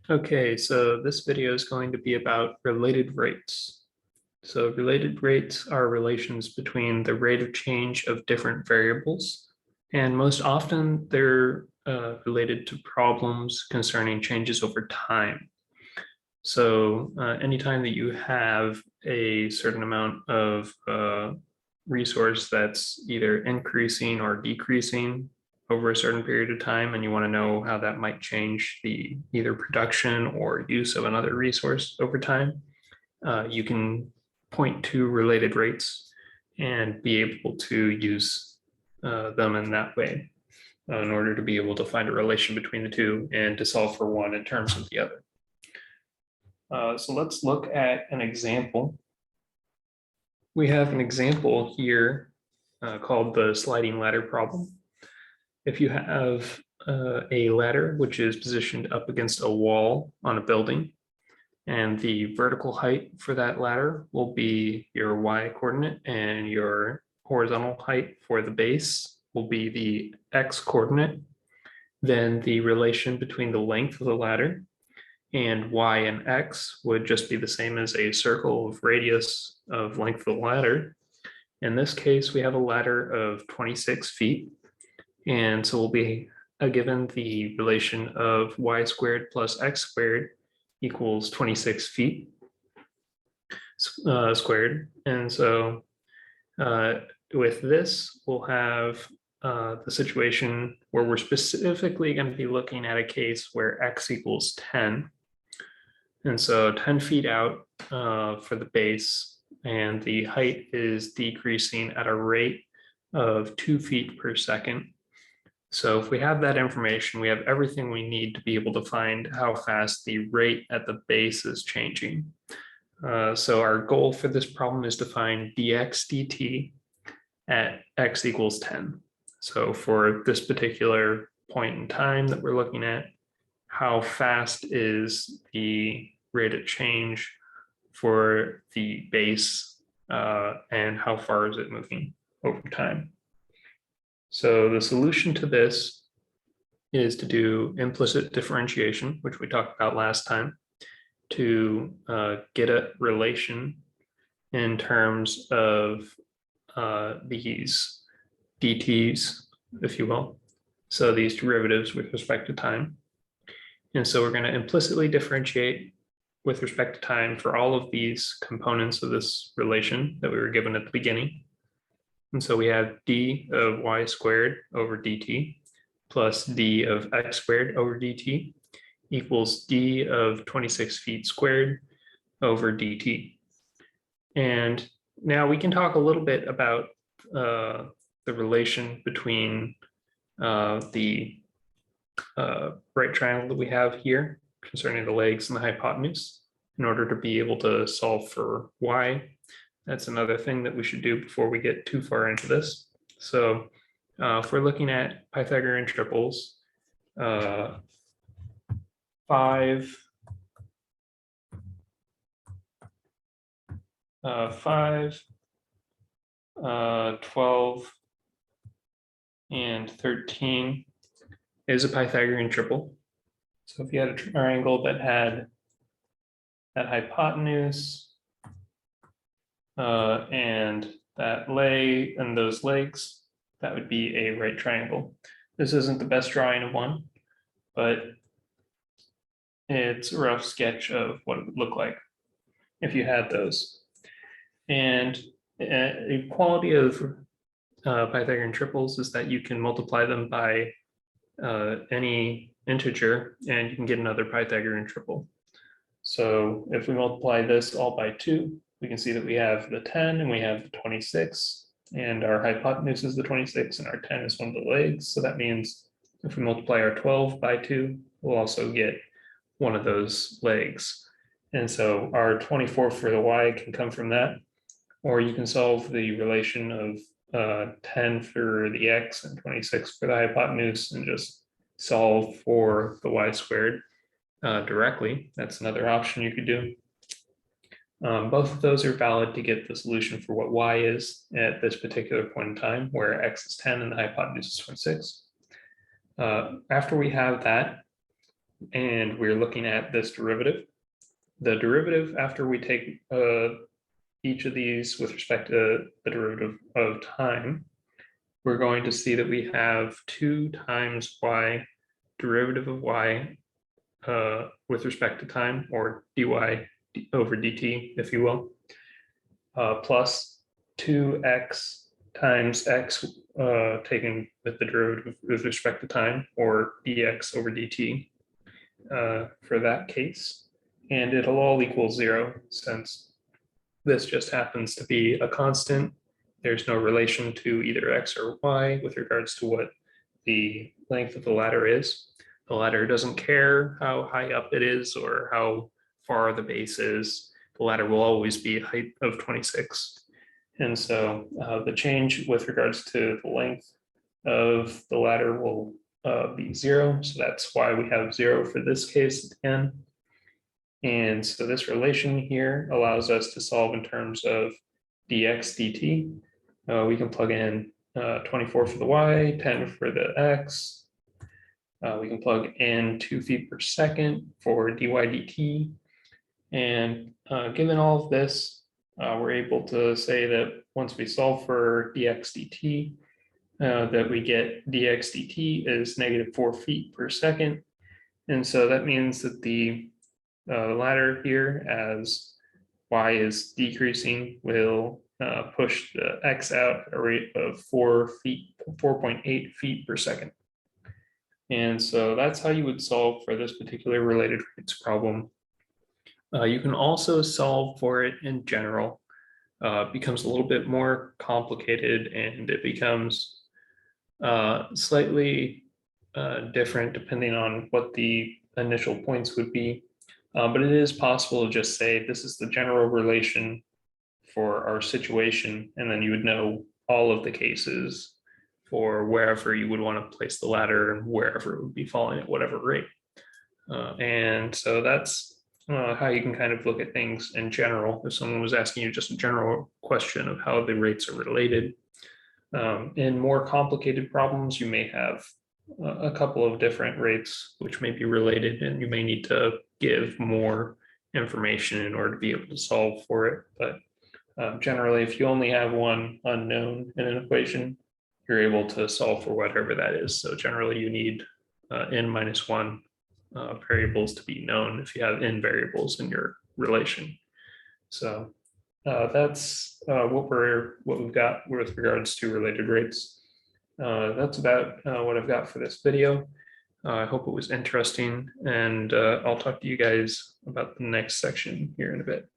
Okay, so this video is going to be about related rates. So related rates are relations between the rate of change of different variables, and most often they're related to problems concerning changes over time. So anytime that you have a certain amount of resource that's either increasing or decreasing over a certain period of time, and you want to know how that might change the either production or use of another resource over time, you can point to related rates and be able to use them in that way in order to be able to find a relation between the two and to solve for one in terms of the other. So let's look at an example. We have an example here called the sliding ladder problem. If you have a ladder which is positioned up against a wall on a building, and the vertical height for that ladder will be your y coordinate, and your horizontal height for the base will be the x coordinate, then the relation between the length of the ladder and y and x would just be the same as a circle of radius of length of the ladder. In this case, we have a ladder of 26 feet. And so we'll be given the relation of y squared plus x squared equals 26 feet squared. And so with this, we'll have the situation where we're specifically going to be looking at a case where x equals 10. And so 10 feet out for the base, and the height is decreasing at a rate of 2 feet per second. So if we have that information, we have everything we need to be able to find how fast the rate at the base is changing. So our goal for this problem is to find dx dt at x equals 10. So for this particular point in time that we're looking at, how fast is the rate of change for the base and how far is it moving over time? So the solution to this is to do implicit differentiation, which we talked about last time, to get a relation in terms of these dt's, if you will. So these derivatives with respect to time. And so we're going to implicitly differentiate with respect to time for all of these components of this relation that we were given at the beginning. And so we have d of y squared over dt plus d of x squared over dt equals d of 26 feet squared over dt. And now we can talk a little bit about the relation between the right triangle that we have here concerning the legs and the hypotenuse in order to be able to solve for y. That's another thing that we should do before we get too far into this. So if we're looking at Pythagorean triples, 5, 12, and 13 is a Pythagorean triple. So if you had a triangle that had that hypotenuse and that leg and those legs, that would be a right triangle. This isn't the best drawing of one, but it's a rough sketch of what it would look like if you had those. And a quality of Pythagorean triples is that you can multiply them by any integer and you can get another Pythagorean triple. So if we multiply this all by 2, we can see that we have the 10 and we have the 26, and our hypotenuse is the 26 and our 10 is one of the legs. So that means if we multiply our 12 by 2, we'll also get one of those legs. And so our 24 for the y can come from that, or you can solve the relation of 10 for the x and 26 for the hypotenuse and just solve for the y squared directly. That's another option you could do. Both of those are valid to get the solution for what y is at this particular point in time, where x is 10 and the hypotenuse is 26. After we have that, and we're looking at this derivative. The derivative, after we take each of these with respect to the derivative of time, we're going to see that we have 2 times y derivative of y with respect to time, or dy over dt, if you will, plus 2x times x taken with the derivative with respect to time, or dx over dt for that case. And it'll all equal 0 since this just happens to be a constant. There's no relation to either x or y with regards to what the length of the ladder is. The ladder doesn't care how high up it is or how far the base is. The ladder will always be a height of 26. And so the change with regards to the length of the ladder will be 0. So that's why we have 0 for this case again. And so this relation here allows us to solve in terms of dx dt. We can plug in 24 for the y, 10 for the x. We can plug in 2 feet per second for dy dt. And given all of this, we're able to say that once we solve for dx dt, that we get dx dt is -4 feet per second. And so that means that the ladder here, as y is decreasing, will push the x out at a rate of 4.8 feet per second. And so that's how you would solve for this particular related rates problem. You can also solve for it in general. It becomes a little bit more complicated, and it becomes slightly different depending on what the initial points would be. But it is possible to just say this is the general relation for our situation, and then you would know all of the cases for wherever you would want to place the ladder and wherever it would be falling at whatever rate. And so that's how you can kind of look at things in general. If someone was asking you just a general question of how the rates are related. In more complicated problems, you may have a couple of different rates which may be related, and you may need to give more information in order to be able to solve for it. But generally, if you only have one unknown in an equation, you're able to solve for whatever that is. So generally, you need n-1 variables to be known if you have n variables in your relation. So that's what we've got with regards to related rates. That's about what I've got for this video. I hope it was interesting, and I'll talk to you guys about the next section here in a bit.